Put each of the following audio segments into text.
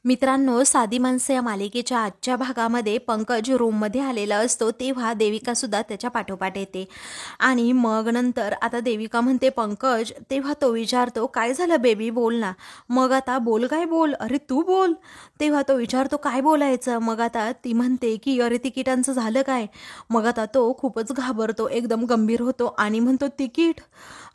मित्रांनो, साधी माणसं या मालिकेच्या आजच्या भागामध्ये पंकज रूममध्ये आलेला असतो तेव्हा देविका सुद्धा त्याच्या पाठोपाठ येते. आणि मग नंतर आता देविका म्हणते पंकज, तेव्हा तो विचारतो काय झालं बेबी, बोल ना. मग आता बोल, काय बोल, अरे तू बोल. तेव्हा तो विचारतो काय बोलायचं. मग आता ती म्हणते की अरे तिकिटांचं झालं काय. मग आता तो खूपच घाबरतो, एकदम गंभीर होतो आणि म्हणतो तिकीट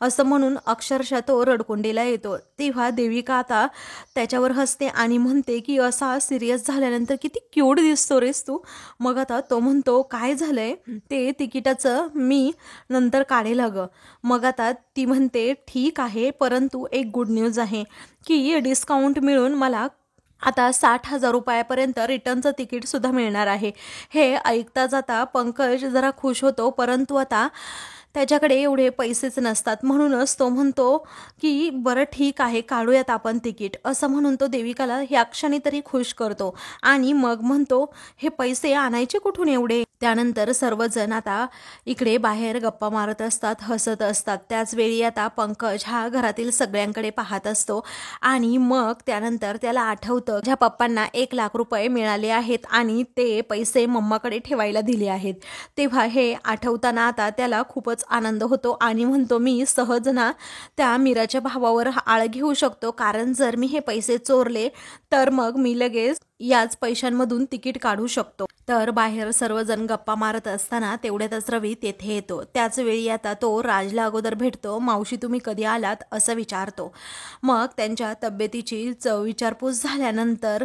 असं म्हणून अक्षरशः तो रडकुंडीला येतो. तेव्हा देविका आता त्याच्यावर हसते आणि म्हणते की असा सिरियस झाल्यानंतर किती क्यूट दिसतो रेस तू. मग आता तो म्हणतो काय झालंय ते तिकिटाचं मी नंतर काढेल अगं. मग आता ती म्हणते ठीक आहे, परंतु एक गुड न्यूज आहे की डिस्काउंट मिळून मला आता 60,000 रुपयापर्यंत रिटर्नचं तिकीटसुद्धा मिळणार आहे. हे ऐकताच आता पंकज जरा खुश होतो, परंतु आता त्याच्याकडे एवढे पैसेच नसतात. म्हणूनच तो म्हणतो की बरं ठीक आहे, काढूयात आपण तिकीट असं म्हणून तो देविकाला ह्या क्षणी तरी खुश करतो. आणि मग म्हणतो हे पैसे आणायचे कुठून एवढे. त्यानंतर सर्वजण आता इकडे बाहेर गप्पा मारत असतात, हसत असतात. त्याचवेळी आता पंकज हा घरातील सगळ्यांकडे पाहत असतो आणि मग त्यानंतर त्याला आठवतं ज्या पप्पांना 1,00,000 रुपये मिळाले आहेत आणि ते पैसे मम्माकडे ठेवायला दिले आहेत. तेव्हा हे आठवताना आता त्याला खूपच आनंद होतो आणि म्हणतो मी सहज ना त्या मीराच्या भावावर आळ घेऊ शकतो, कारण जर मी हे पैसे चोरले तर मग मी लगेच याच पैशांमधून तिकीट काढू शकतो. तर बाहेर सर्वजण गप्पा मारत असताना तेवढ्यातच रवी तेथे येतो. त्याच वेळी आता तो राजला अगोदर भेटतो. मावशी तुम्ही कधी आलात असं विचारतो. मग त्यांच्या तब्येतीची विचारपूस झाल्यानंतर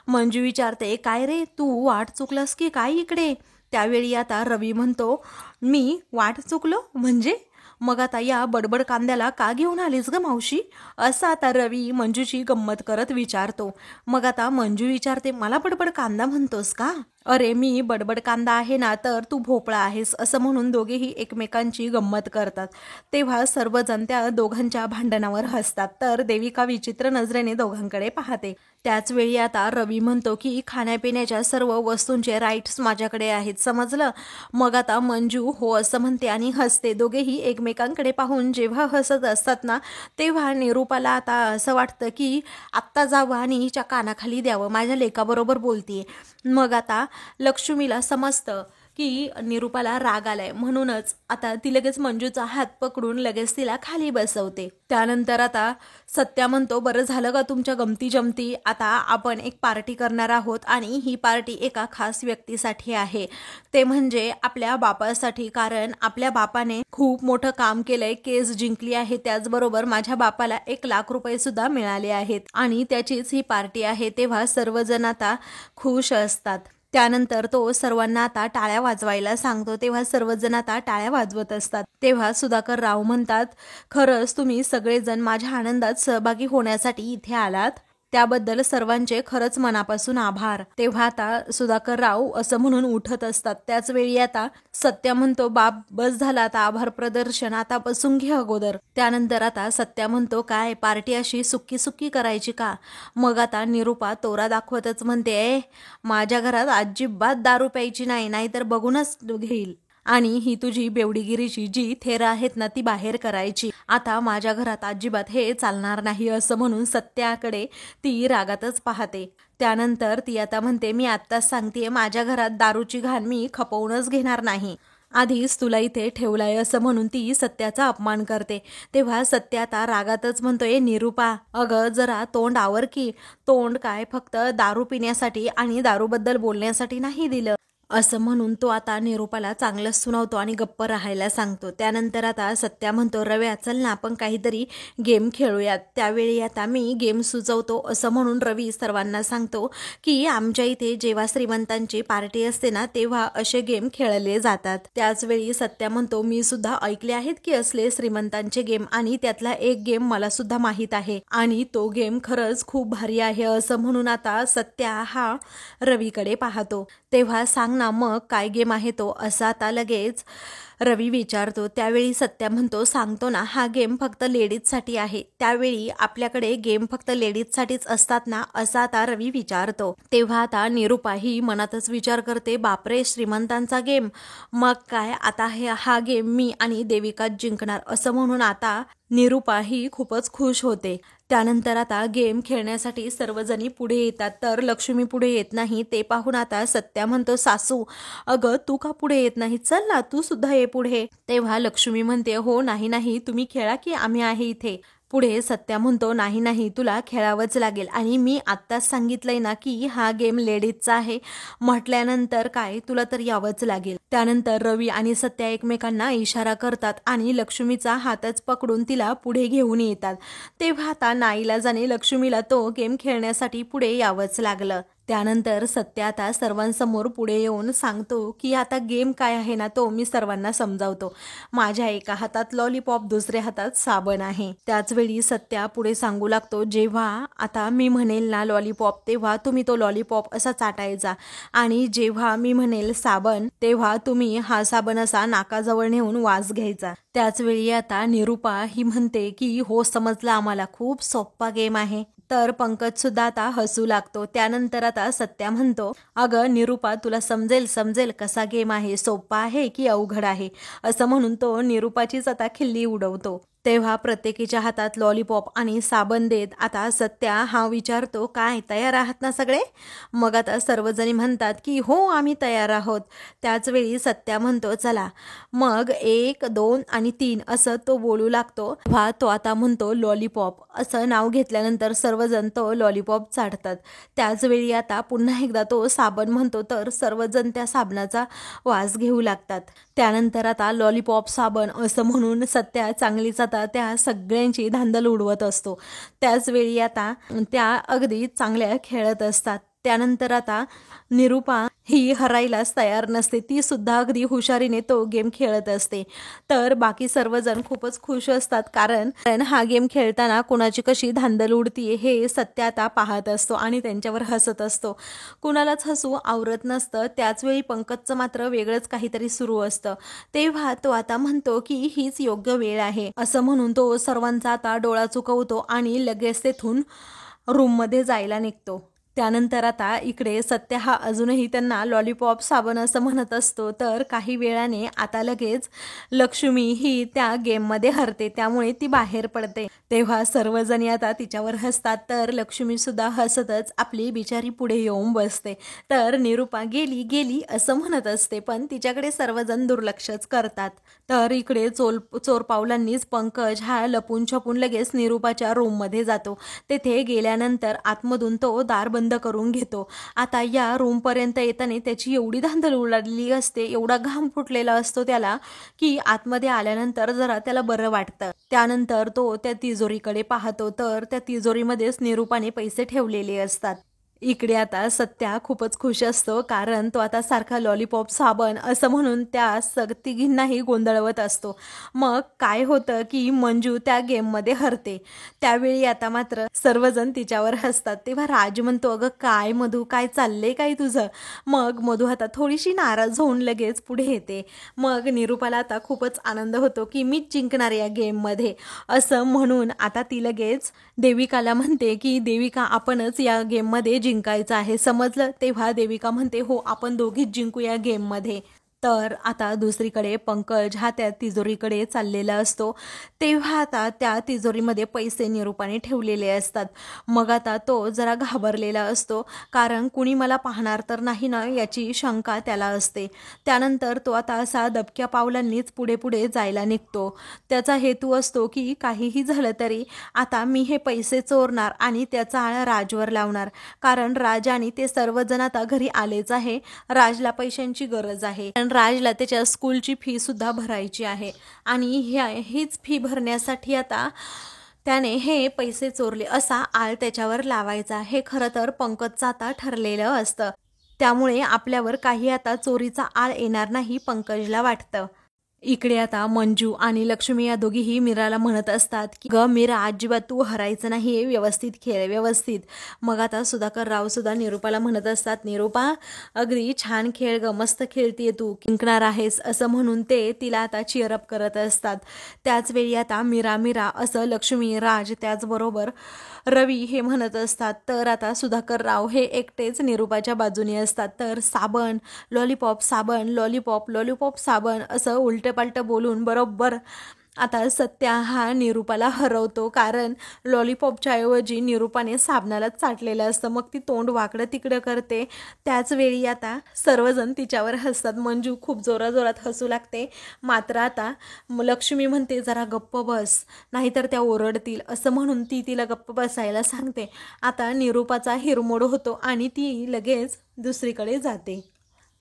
मंजू विचारते काय रे तू वाट चुकलास की काय इकडे. त्यावेळी आता रवी म्हणतो मी वाट चुकलो म्हणजे. मग आता या बडबड कांद्याला का घेऊन आलीस ग मावशी, असं आता रवी मंजूची गंमत करत विचारतो. मग आता मंजू विचारते मला बडबड कांदा म्हणतोस का. अरे मी बडबड कांदा आहे ना तर तू भोपळा आहेस, असं म्हणून दोघेही एकमेकांची गंमत करतात. तेव्हा सर्वजण त्या दोघांच्या भांडणावर हसतात. तर देविका विचित्र नजरेने दोघांकडे पाहते. त्याच वेळी आता रवी म्हणतो की खाण्यापिण्याच्या सर्व वस्तूंचे राईट्स माझ्याकडे आहेत, समजलं. मग आता मंजू हो असं म्हणते आणि हसते. दोघेही एकमेकांकडे पाहून जेव्हा हसत असतात ना तेव्हा निरूपाला आता असं वाटतं की आत्ता जावं आणि हिच्या कानाखाली द्यावं, माझ्या लेकाबरोबर बोलतीये. मग आता लक्ष्मीला समजतं की निरूपाला राग आलाय, म्हणूनच आता ती लगेच मंजूचा हात पकडून लगेच तिला खाली बसवते. त्यानंतर आता सत्या म्हणतो बरं झालं का तुमच्या गमती जमती, आता आपण एक पार्टी करणार आहोत आणि ही पार्टी एका खास व्यक्तीसाठी आहे, ते म्हणजे आपल्या बापासाठी. कारण आपल्या बापाने खूप मोठं काम केलंय, केस जिंकली आहे, त्याचबरोबर माझ्या बापाला 1,00,000 रुपये सुद्धा मिळाले आहेत आणि त्याचीच ही पार्टी आहे. तेव्हा सर्वजण आता खुश असतात. त्यानंतर तो सर्वांना आता टाळ्या वाजवायला सांगतो. तेव्हा सर्वजण आता टाळ्या वाजवत असतात. तेव्हा सुधाकर राव म्हणतात खरंच तुम्ही सगळेजण माझ्या आनंदात सहभागी होण्यासाठी इथे आलात, त्याबद्दल सर्वांचे खरंच मनापासून आभार. तेव्हा आता सुधाकर राव असं म्हणून उठत असतात. त्याच वेळी आता सत्या म्हणतो बाप बस झाला आता आभार प्रदर्शन, आता बसून घे अगोदर. त्यानंतर आता सत्या म्हणतो काय पार्टी अशी सुक्की सुक्की करायची का. मग आता निरूपा तोरा दाखवतच म्हणते माझ्या घरात अजिबात दारू प्यायची नाही, नाहीतर बघूनच घेईल. आणि ही तुझी बेवडीगिरीची जी थेर आहेत ना ती बाहेर करायची. आता माझ्या घरात अजिबात हे चालणार नाही, असं म्हणून सत्याकडे ती रागातच पाहते. त्यानंतर ती आता म्हणते मी आत्ताच सांगतेय माझ्या घरात दारूची घाण मी खपवूनच घेणार नाही, आधीच तुला इथे ठेवलाय, असं म्हणून ती सत्याचा अपमान करते. तेव्हा सत्या आता रागातच म्हणतोय निरूपा अगं जरा तोंड आवर की. तोंड काय फक्त दारू पिण्यासाठी आणि दारूबद्दल बोलण्यासाठी नाही दिलं, असं म्हणून तो आता निरूपाला चांगलंच सुनावतो आणि गप्प राहायला सांगतो. त्यानंतर आता सत्या म्हणतो रव्या चल ना आपण काहीतरी गेम खेळूयात. त्यावेळी आता मी गेम सुचवतो, असं म्हणून रवी सर्वांना सांगतो की आमच्या इथे जेव्हा श्रीमंतांची पार्टी असते ना तेव्हा असे गेम खेळले जातात. त्याचवेळी सत्या म्हणतो मी सुद्धा ऐकले आहेत की असले श्रीमंतांचे गेम, आणि त्यातला एक गेम मला सुद्धा माहीत आहे आणि तो गेम खरंच खूप भारी आहे, असं म्हणून आता सत्या हा रवीकडे पाहतो. तेव्हा सांग ना मग काय गेम आहे तो, असा आता लगेच रवी विचारतो. त्यावेळी सत्या म्हणतो सांगतो ना, हा गेम फक्त लेडीजसाठी आहे. त्यावेळी आपल्याकडे गेम फक्त लेडीजसाठीच असतात ना, असा आता रवी विचारतो. तेव्हा आता निरूपा ही मनातच विचार करते बापरे श्रीमंतांचा गेम, मग काय आता हा गेम मी आणि देविका जिंकणार, असं म्हणून आता निरूपा ही खूपच खुश होते. त्यानंतर आता गेम खेळण्यासाठी सर्वजणी पुढे येतात, तर लक्ष्मी पुढे येत नाही. ते पाहून आता सत्या म्हणतो, सासू अगं तू का पुढे येत नाही, चल ना तू सुद्धा ये पुढे. तेव्हा लक्ष्मी म्हणते, हो नाही नाही तुम्ही खेळा की आम्ही आहे इथे. पुढे सत्या म्हणतो, नाही नाही तुला खेळावंच लागेल आणि मी आत्ताच सांगितलंय ना की हा गेम लेडीजचा आहे, म्हटल्यानंतर काय तुला तर यावंच लागेल. त्यानंतर रवी आणि सत्या एकमेकांना इशारा करतात आणि लक्ष्मीचा हातच पकडून तिला पुढे घेऊन येतात. तेव्हा आता नाईलाजाने लक्ष्मीला तो गेम खेळण्यासाठी पुढे यावंच लागलं. त्यानंतर सत्य आता सर्वांसमोर पुढे येऊन सांगतो की आता गेम काय आहे ना तो मी सर्वांना समजावतो. माझ्या एका हातात लॉलीपॉप, दुसऱ्या हातात साबण आहे. त्याचवेळी सत्या पुढे सांगू लागतो, जेव्हा आता मी म्हणेल ना लॉलीपॉप तेव्हा तुम्ही तो लॉलीपॉप असा चाटायचा आणि जेव्हा मी म्हणेल साबण तेव्हा तुम्ही हा साबण असा नाकाजवळ नेऊन वास घ्यायचा. त्याचवेळी आता निरूपा ही म्हणते की हो समजलं आम्हाला, खूप सोप्पा गेम आहे. तर पंकज सुद्धा आता हसू लागतो. त्यानंतर आता सत्या म्हणतो, अगं निरूपा तुला समजेल समजेल कसा गेम आहे, सोपा आहे की अवघड आहे, असं म्हणून तो निरूपाचीच आता खिल्ली उडवतो. तेव्हा प्रत्येकीच्या हातात लॉलीपॉप आणि साबण देत आता सत्या हा विचारतो, काय तयार आहात ना सगळे. मग आता सर्वजणी म्हणतात की हो आम्ही तयार आहोत. त्याचवेळी सत्या म्हणतो, चला मग 1 2 आणि 3 असं तो बोलू लागतो. तेव्हा तो आता म्हणतो लॉलीपॉप असं नाव घेतल्यानंतर सर्वजण तो लॉलीपॉप चाटतात. त्याचवेळी आता पुन्हा एकदा तो साबण म्हणतो, तर सर्वजण त्या साबणाचा वास घेऊ लागतात. त्यानंतर आता लॉलीपॉप साबण असं म्हणून सत्या चांगलीच आता त्या सगळ्यांची धांदल उडवत असतो. त्याचवेळी आता त्या अगदी चांगल्या खेळत असतात. त्यानंतर आता निरूपा ही हरायलाच तयार नसते, ती सुद्धा अगदी हुशारीने तो गेम खेळत असते. तर बाकी सर्वजण खूपच खुश असतात, कारण हा गेम खेळताना कोणाची कशी धांदल उडतीये हे सत्य आता पाहत असतो आणि त्यांच्यावर हसत असतो. कुणालाच हसू आवरत नसतं. त्याचवेळी पंकजचं मात्र वेगळंच काहीतरी सुरू असतं. तेव्हा तो आता म्हणतो की हीच योग्य वेळ आहे, असं म्हणून तो सर्वांचा आता डोळा चुकवतो आणि लगेच तेथून रूममध्ये जायला निघतो. त्यानंतर आता इकडे सत्य हा अजूनही त्यांना लॉलीपॉप साबण असं म्हणत असतो. तर काही वेळाने आता लगेच लक्ष्मी ही त्या गेममध्ये हरते, त्यामुळे ती बाहेर पडते. तेव्हा सर्वजणी आता तिच्यावर हसतात. तर लक्ष्मी सुद्धा हसतच आपली बिचारी पुढे येऊन बसते. तर निरूपा गेली गेली असं म्हणत असते, पण तिच्याकडे सर्वजण दुर्लक्षच करतात. तर इकडे चोर पावलांनीच पंकज हा लपून छपून लगेच निरूपाच्या रूममध्ये जातो. तेथे गेल्यानंतर आतमधून तो दार बंद करून घेतो. आता या रूमपर्यंत येताना त्याची एवढी धांदल उडालेली असते, एवढा घाम फुटलेला असतो त्याला, की आतमध्ये आल्यानंतर जरा त्याला बरं वाटतं. त्यानंतर तो त्या तिजोरीकडे पाहतो, तर त्या तिजोरीमध्येच निरूपाने पैसे ठेवलेले असतात. इकडे आता सत्या खूपच खुश असतो, कारण तो आता सारखा लॉलीपॉप साबण असं म्हणून त्या तिघींनाही गोंधळवत असतो. मग काय होतं की मंजू त्या गेममध्ये हरते. त्यावेळी आता मात्र सर्वजण तिच्यावर हसतात. तेव्हा राज म्हणतो, अगं काय मधू काय चाललंय काय तुझं. मग मधू आता थोडीशी नाराज होऊन लगेच पुढे येते. मग निरूपाला आता खूपच आनंद होतो की मीच जिंकणार या गेममध्ये, असं म्हणून आता ती लगेच देविकाला म्हणते की देविका आपणच या गेममध्ये जिंकायचं आहे, समजलं. तेव्हा देविका म्हणते, हो आपण दोघीच जिंकू या गेममध्ये. तर आता दुसरीकडे पंकज हा त्या तिजोरीकडे चाललेला असतो. तेव्हा आता त्या तिजोरीमध्ये पैसे निरूपाने ठेवलेले असतात. मग आता तो जरा घाबरलेला असतो, कारण कुणी मला पाहणार तर नाही ना याची शंका त्याला असते. त्यानंतर तो आता असा दबक्या पावलांनीच पुढे पुढे जायला निघतो. त्याचा हेतू असतो की काहीही झालं तरी आता मी हे पैसे चोरणार आणि त्याचा आळा राजवर लावणार, कारण राज आणि ते सर्वजण आता घरी आलेच आहे. राजला पैशांची गरज आहे, राजला त्याच्या स्कूलची फी सुद्धा भरायची आहे आणि हीच फी भरण्यासाठी आता त्याने हे पैसे चोरले असा आळ त्याच्यावर लावायचा. हे खरं तर पंकजचं आता ठरलेलं असतं, त्यामुळे आपल्यावर काही आता चोरीचा आळ येणार नाही पंकजला वाटतं. इकडे आता मंजू आणि लक्ष्मी या दोघीही मीराला म्हणत असतात की ग मीरा अजिबात तू हरायचं नाही, व्यवस्थित खेळ व्यवस्थित. मग आता सुधाकर राव सुद्धा निरूपाला म्हणत असतात, निरूपा अगदी छान खेळ ग, मस्त खेळतीये तू, जिंकणार आहेस, असं म्हणून ते तिला आता चिअरअप करत असतात. त्याचवेळी आता मीरा मीरा असं लक्ष्मी, राज त्याचबरोबर रवी हे म्हणत असतात. तर आता सुधाकर राव हे एकटेच निरूपाच्या बाजूने असतात. तर साबण लॉलीपॉप साबण लॉलीपॉप लॉलीपॉप साबण असं उलटपालट बोलून बरोबर आता सत्या हा निरूपाला हरवतो, कारण लॉलीपॉपच्या ऐवजी निरूपाने साबणालाच चाटलेलं असतं. मग ती तोंड वाकडं तिकडं करते. त्याच वेळी आता सर्वजण तिच्यावर हसतात. मंजू खूप जोराजोरात हसू लागते. मात्र आता लक्ष्मी म्हणते जरा गप्प बस, नाहीतर त्या ओरडतील, असं म्हणून ती तिला गप्प बसायला सांगते. आता निरूपाचा हिरमोड होतो आणि ती लगेच दुसरीकडे जाते.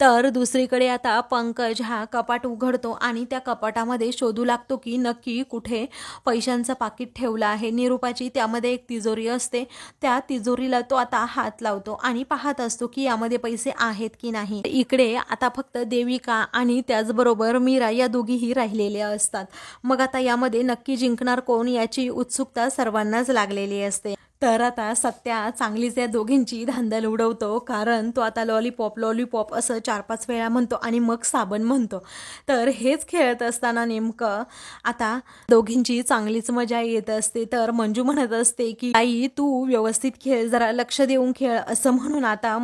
तर दुसरीकडे आता पंकज हा कपाट उघडतो आणि त्या कपाटामध्ये शोधू लागतो की नक्की कुठे पैशांचं पाकिट ठेवलं आहे. निरूपाची त्यामध्ये एक तिजोरी असते. त्या तिजोरीला तो आता हात लावतो आणि पाहत असतो की यामध्ये पैसे आहेत की नाही. इकडे आता फक्त देविका आणि त्याचबरोबर मीरा या दोघीही राहिलेल्या असतात. मग आता यामध्ये नक्की जिंकणार कोण याची उत्सुकता सर्वांनाच लागलेली असते. तर आता सत्या चांगलीच या दोघींची धांदल उडवतो, कारण तो आता लॉलीपॉप लॉलीपॉप असं 4-5 वेळा म्हणतो आणि मग साबण म्हणतो. तर हेच खेळत असताना नेमकं आता दोघींची चांगलीच मजा येत असते. तर मंजू म्हणत असते की आई तू व्यवस्थित खेळ, जरा लक्ष देऊन खेळ, असं म्हणून आता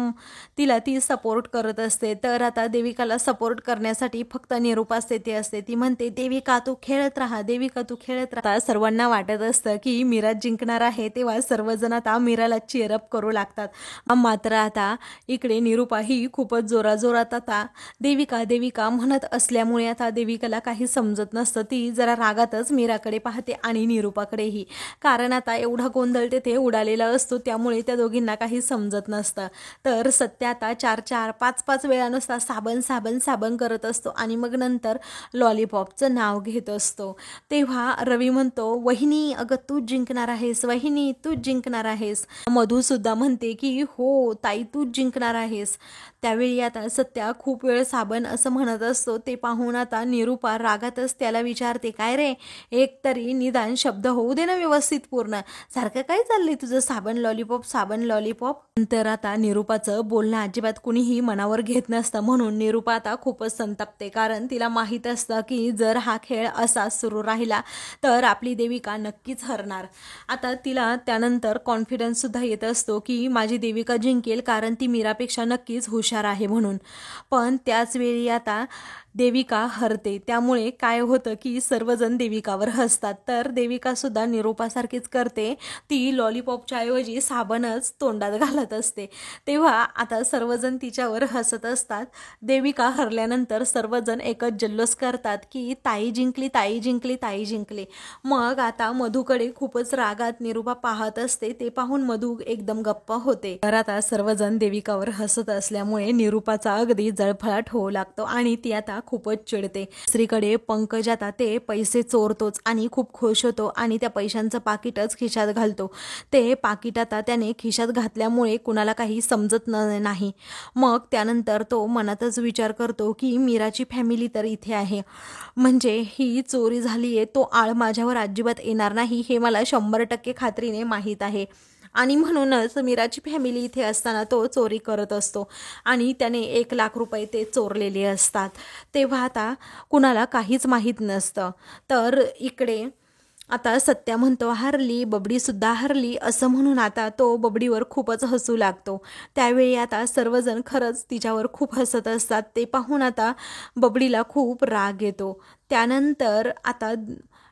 तिला ती सपोर्ट करत असते. तर आता देविकाला सपोर्ट करण्यासाठी फक्त निरूपाच तेथे असते. ती म्हणते देविका तू खेळत राहा, देविका तू खेळत राहा. सर्वांना वाटत असतं की मीरा जिंकणार आहे, तेव्हा सर्वजण आता मीराला चीअरअप करू लागतात. मात्र आता इकडे निरूपा ही खूपच जोराजोरात आता देविका देविका म्हणत असल्यामुळे आता देविकाला काही समजत नसतं. ती जरा रागातच मीराकडे पाहते आणि निरूपाकडेही, कारण आता एवढा गोंधळ तेथे उडालेला असतो, त्यामुळे त्या दोघींना काही समजत नसतं. तर सत्य आता 4-4, 5-5 वेळा नुसता साबण साबण साबण करत असतो आणि मग नंतर लॉलीपॉपचं नाव घेत असतो. तेव्हा रवी म्हणतो वहिनी अगं तूच जिंकणार आहेस, वहिनी तूच जिंकणार आहेस. मधू सुद्धा म्हणते की हो ताई तूच जिंकणार आहेस. त्यावेळी आता सत्या खूप वेळ साबण असं म्हणत असतो. ते पाहून आता निरूपा रागातच त्याला विचारते काय रे, एक तरी निदान शब्द होऊ दे ना व्यवस्थित पूर्ण, सारखं काय चाललंय तुझं साबण लॉलीपॉप साबण लॉलीपॉप. नंतर आता निरूपाचं बोलणं अजिबात कुणीही मनावर घेत नसतं, म्हणून निरूपा आता खूपच संतापते, कारण तिला माहीत असतं की जर हा खेळ असाच सुरू राहिला तर आपली देविका नक्कीच हरणार. आता तिला त्यानंतर कॉन्फिडन्स सुद्धा येत असतो की माझी देविका जिंकेल, कारण ती मीरापेक्षा नक्कीच हुशार आहे म्हणून. पण त्याच वेळी आता देविका हरते. त्यामुळे काय होतं की सर्वजण देविकावर हसतात. तर देविका सुद्धा निरूपासारखीच करते, ती लॉलीपॉपच्या ऐवजी साबणच तोंडात घालत असते. तेव्हा आता सर्वजण तिच्यावर हसत असतात. देविका हरल्यानंतर सर्वजण एकच जल्लोष करतात की ताई जिंकली ताई जिंकली ताई जिंकली. मग आता मधूकडे खूपच रागात निरूपा पाहत असते. ते पाहून मधू एकदम गप्प होते. तर आता सर्वजण देविकावर हसत असल्यामुळे निरूपाचा अगदी जळफळाट होऊ लागतो आणि ती आता खूपच चिडते. दुसरीकडे पंकज आता ते पैसे चोरतोच आणि खूप खुश होतो आणि त्या पैशांचं पाकिटच खिशात घालतो. ते पाकिट आता त्याने खिशात घातल्यामुळे कुणाला काही समजत नाही. मग त्यानंतर तो मनातच विचार करतो की मीराची फॅमिली तर इथे आहे, म्हणजे ही चोरी झाली आहे, तो आळ माझ्यावर अजिबात येणार नाही हे मला 100% खात्रीने माहीत आहे. आणि म्हणूनच मीराची फॅमिली इथे असताना तो चोरी करत असतो आणि त्याने 1,00,000 रुपये ते चोरलेले असतात. तेव्हा आता कुणाला काहीच माहीत नसतं. तर इकडे आता सत्या म्हणतो हरली, बबडीसुद्धा हरली, असं म्हणून आता तो बबडीवर खूपच हसू लागतो. त्यावेळी आता सर्वजण खरंच तिच्यावर खूप हसत असतात. ते पाहून आता बबडीला खूप राग येतो. त्यानंतर आता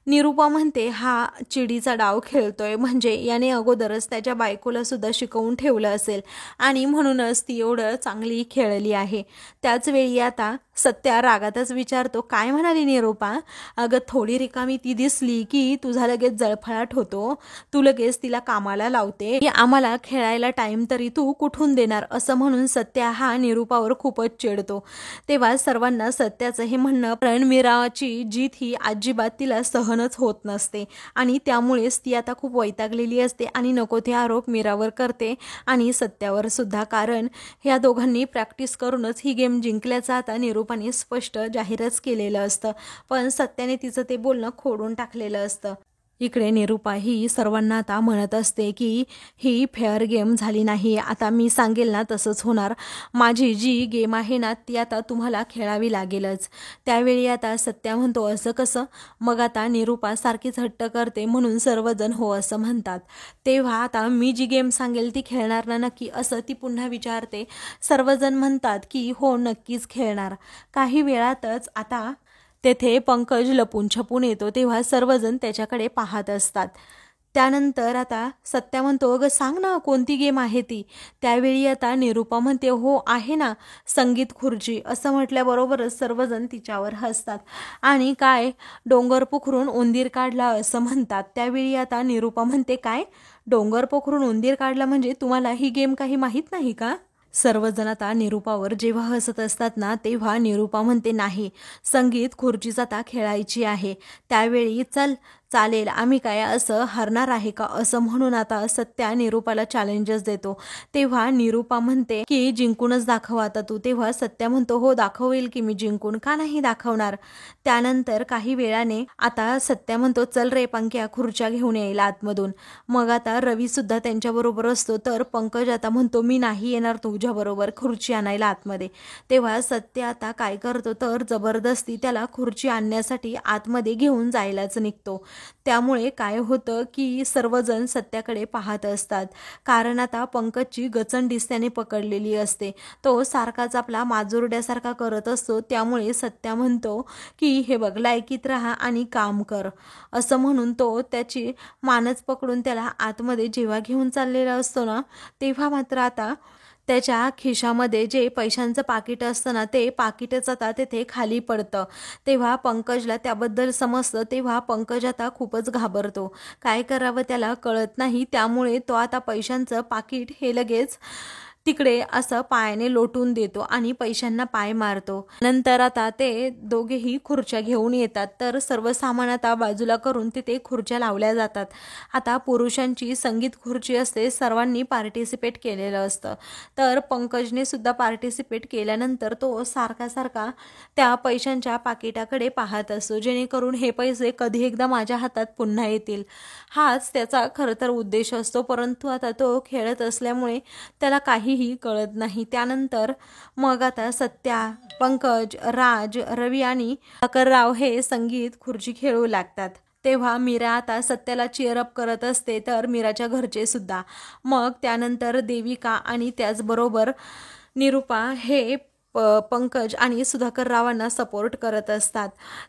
निरूपा म्हणते हा चिडीचा डाव खेळतोय, म्हणजे याने अगोदरच त्याच्या बायकोला सुद्धा शिकवून ठेवलं असेल आणि म्हणूनच ती एवढं चांगली खेळली आहे. त्याच वेळी आता सत्या रागातच विचारतो काय म्हणाली निरूपा, अगं थोडी रिकामी ती दिसली की तुझा लगेच जळफळाट होतो, तू लगेच तिला कामाला लावते, आम्हाला खेळायला टाइम तरी तू कुठून देणार, असं म्हणून सत्या हा निरूपावर खूपच चिडतो. तेव्हा सर्वांना सत्याचं हे म्हणणं, कारण मीराची जीत ही अजिबात तिला सहनच होत नसते आणि त्यामुळेच ती आता खूप वैतागलेली असते आणि नको ते आरोप मीरावर करते आणि सत्यावर सुद्धा, कारण ह्या दोघांनी प्रॅक्टिस करूनच ही गेम जिंकल्याचं आता निरूपाने स्पष्ट जाहीरच केलेलं असतं. पण सत्याने तिचं ते बोलणं खोडून टाकलेलं असतं. इकडे निरूपा ही सर्वांना आता म्हणत असते की ही फेअर गेम झाली नाही, आता मी सांगेल ना तसंच होणार, माझी जी गेम आहे ना ती आता तुम्हाला खेळावी लागेलच. त्यावेळी आता सत्या म्हणतो असं कसं, मग आता निरूपा सारखीच हट्ट करते म्हणून सर्वजण हो असं म्हणतात. तेव्हा आता मी जी गेम सांगेल ती खेळणार ना नक्की, असं ती पुन्हा विचारते. सर्वजण म्हणतात की हो नक्कीच खेळणार. काही वेळातच आता तेथे पंकज लपून छपून येतो तेव्हा सर्वजण त्याच्याकडे पाहत असतात. त्यानंतर आता सत्या म्हणतो, अगं सांग ना कोणती गेम आहे ती. त्यावेळी आता निरूपा म्हणते, हो आहे ना, संगीत खुर्ची. असं म्हटल्याबरोबरच सर्वजण तिच्यावर हसतात आणि काय डोंगर पोखरून उंदीर काढला असं म्हणतात. त्यावेळी आता निरूपा म्हणते, काय डोंगर पोखरून उंदीर काढला म्हणजे तुम्हाला ही गेम काही माहीत नाही का? सर्वजण आता निरूपावर जेव्हा हसत असतात ना तेव्हा निरूपा म्हणते, नाही, संगीत खुर्चीच आता खेळायची आहे. त्यावेळी चल चालेल, आम्ही काय असं हरणार आहे का, असं म्हणून आता सत्या निरूपाला चॅलेंजेस देतो. तेव्हा निरूपा म्हणते की जिंकूनच दाखव आता तू. तेव्हा सत्या म्हणतो, हो दाखवेल की मी जिंकून, का नाही दाखवणार. त्यानंतर काही वेळाने आता सत्या म्हणतो, चल रे पंक्या खुर्च्या घेऊन येईल आतमधून. मग आता रवी सुद्धा त्यांच्याबरोबर असतो. तर पंकज आता म्हणतो, मी नाही येणार तुझ्याबरोबर खुर्ची आणायला आतमध्ये. तेव्हा सत्य आता काय करतो तर जबरदस्ती त्याला खुर्ची आणण्यासाठी आतमध्ये घेऊन जायलाच निघतो. त्यामुळे काय होतं की सर्वजण सत्याकडे पाहत असतात, कारण आता पंकजची गचंडीस त्याने पकडलेली असते. तो सारखाच आपला माजोरड्यासारखा करत असतो. त्यामुळे सत्या म्हणतो की हे बघ, लायकीत राहा आणि काम कर, असं म्हणून तो त्याची मानच पकडून त्याला आतमध्ये जेव्हा घेऊन चाललेला असतो ना तेव्हा मात्र आता त्याच्या खिशामध्ये जे पैशांचं पाकिट असतं ना ते पाकिटच आता तेथे खाली पडतं. तेव्हा पंकजला त्याबद्दल समजतं. तेव्हा पंकज आता खूपच घाबरतो, काय करावं त्याला कळत नाही. त्यामुळे तो आता पैशांचं पाकिट हे लगेच तिकडे असं पायाने लोटून देतो आणि पैशांना पाय मारतो. नंतर आता ते दोघेही खुर्च्या घेऊन येतात. तर सर्व सामान आता बाजूला करून तिथे खुर्च्या लावल्या जातात. आता पुरुषांची संगीत खुर्ची असते, सर्वांनी पार्टिसिपेट केलेलं असतं. तर पंकजने सुद्धा पार्टिसिपेट केल्यानंतर तो सारखा सारखा त्या पैशांच्या पाकिटाकडे पाहत असतो, जेणेकरून हे पैसे कधी एकदा माझ्या हातात पुन्हा येतील. हाच त्याचा खरं तर उद्देश असतो. परंतु आता तो खेळत असल्यामुळे त्याला काहीही कळत नाही. त्यानंतर मग आता सत्या, पंकज, राज, रवी आणि राव हे संगीत खुर्ची खेळू लागतात. तेव्हा मीरा आता सत्याला चीअरअप करत असते, तर मीराच्या घरचे सुद्धा. मग त्यानंतर देविका आणि त्याचबरोबर निरूपा हे पंकज आणि सुधाकर रावांना सपोर्ट करत असतात.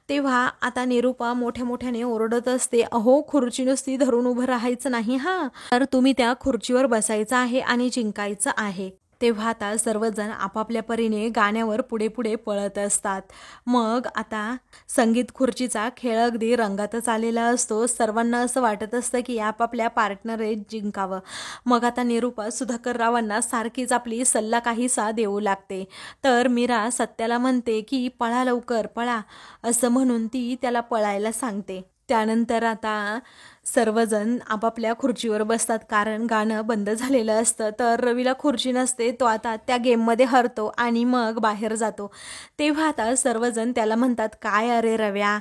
तेव्हा आता निरूपा मोठ्या मोठ्याने ओरडत असते, अहो खुर्ची नुसती धरून उभं राहायचं नाही हा, तर तुम्ही त्या खुर्चीवर बसायचं आहे आणि जिंकायचं आहे. तेव्हा आता सर्वजण आपापल्या परीने गाण्यावर पुढे पुढे पळत असतात. मग आता संगीत खुर्चीचा खेळ अगदी रंगातच आलेला असतो. सर्वांना असं वाटत असतं की आपापल्या पार्टनरने जिंकावं. मग आता निरूपा सुधाकर रावांना सारखीच आपली सल्ला काहीसा देऊ लागते. तर मीरा सत्याला म्हणते की पळा लवकर पळा, असं म्हणून ती त्याला पळायला सांगते. त्यानंतर आता सर्वजण आपापल्या खुर्चीवर बसतात, कारण गाणं बंद झालेलं असतं. तर रवीला खुर्ची नसते, तो आता त्या गेममध्ये हरतो आणि मग बाहेर जातो. तेव्हा आता सर्वजण त्याला म्हणतात, काय अरे रव्या.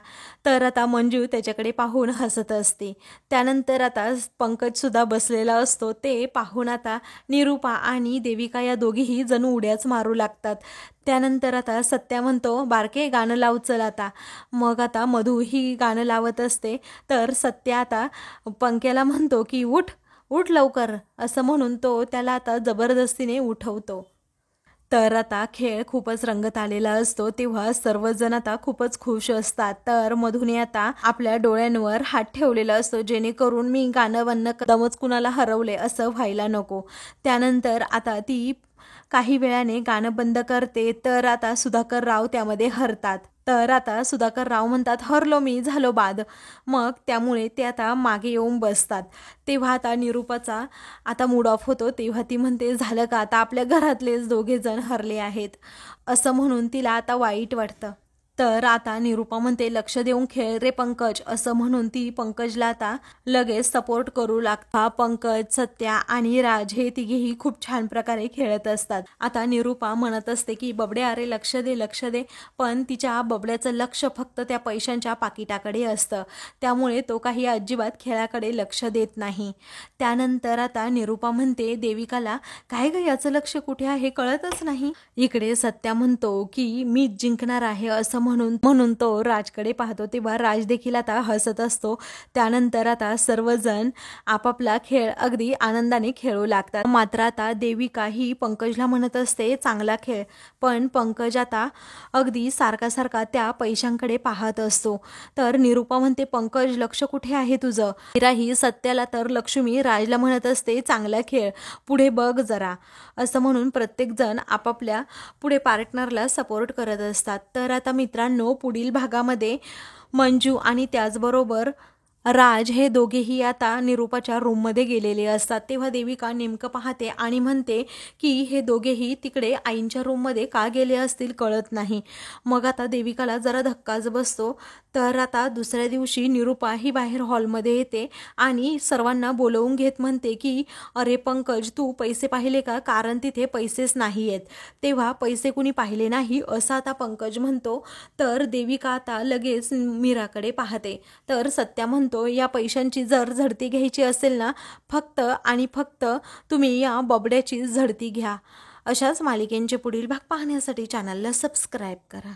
तर आता मंजू त्याच्याकडे पाहून हसत असते. त्यानंतर आता पंकजसुद्धा बसलेला असतो. ते पाहून आता निरूपा आणि देविका या दोघीही जणू उड्याच मारू लागतात. त्यानंतर आता सत्या म्हणतो, बारके गाणं लाव चल आता. मग आता मधू ही गाणं लावत असते. तर सत्या आता पंक्याला म्हणतो की उठ उठ लवकर, असं म्हणून तो त्याला आता जबरदस्तीने उठवतो. तर आता खेळ खूपच रंगत आलेला असतो. तेव्हा सर्वजण आता खूपच खुश असतात. तर मधुने आता आपल्या डोळ्यांवर हात ठेवलेला असतो, जेणेकरून मी गाणं बंद दमच कुणाला हरवले असं व्हायला नको. त्यानंतर आता ती काही वेळाने गाणं बंद करते. तर आता सुधाकर राव त्यामध्ये हरतात. तर आता सुधाकर राव म्हणतात, हरलो मी, झालो बाद. मग त्यामुळे ते आता मागे येऊन बसतात. तेव्हा आता निरूपाचा आता मूड ऑफ होतो. तेव्हा ती म्हणते, झालं का आता, आपल्या घरातलेच दोघे जण हरले आहेत, असं म्हणून तिला आता वाईट वाटतं. तर आता निरूपा म्हणते, लक्ष देऊन खेळ रे पंकज, असं म्हणून ती पंकजला आता लगेच सपोर्ट करू लागता. पंकज, सत्या आणि राज हे तिघेही खूप छान प्रकारे खेळत असतात. आता निरूपा म्हणत असते की बबडे अरे लक्ष दे लक्ष दे, पण तिच्या बबड्याचं लक्ष फक्त त्या पैशांच्या पाकिटाकडे असतं. त्यामुळे तो काही अजिबात खेळाकडे लक्ष देत नाही. त्यानंतर आता निरूपा म्हणते देविकाला, काय ग याचं लक्ष कुठे आहे कळतच नाही. इकडे सत्या म्हणतो की मी जिंकणार आहे, असं म्हणून म्हणून तो राजकडे पाहतो तेव्हा राज देखील आता हसत असतो। त्यानंतर आता सर्वजण आपापला खेळ अगदी आनंदाने खेळू लागतात। मात्र आता देविका ही पंकजला म्हणत असते चांगला खेळ, पण पंकज आता अगदी सारखा त्या पैशांकडे पाहत असतो। तर निरूपा म्हणते पंकज लक्ष कुठे आहे तुझं? मीराही सत्याला तर लक्ष्मी राजला म्हणत असते चांगला खेळ, पुढे बघ जरा, असं म्हणून प्रत्येक जण आपापल्या पुढे पार्टनरला सपोर्ट करत असतात। तर आता मित्रांनो पुढील भागामध्ये मंजू आणि त्याचबरोबर राज हे दोघेही आता निरूपाच्या रूममध्ये गेलेले असतात। तेव्हा देविका नेमकं पाहते आणि म्हणते की हे दोघेही तिकडे आईंच्या रूममध्ये का गेले असतील कळत नाही। मग आता देविकाला जरा धक्काच बसतो। तर आता दुसऱ्या दिवशी निरूपा ही बाहेर हॉलमध्ये येते आणि सर्वांना बोलवून घेत म्हणते की अरे पंकज तू पैसे पाहिले का, कारण तिथे पैसेच नाही आहेत। तेव्हा पैसे कुणी पाहिले नाही असं आता पंकज म्हणतो। तर देविका आता लगेच मीराकडे पाहते। तर सत्या म्हणतो या पैशांची जर झडती घ्यायची असेल ना, फक्त आणि फक्त तुम्ही या बबड्याची झडती घ्या। अशाच मालिकेंचे पुढील भाग पाहण्यासाठी चॅनलला सबस्क्राईब करा।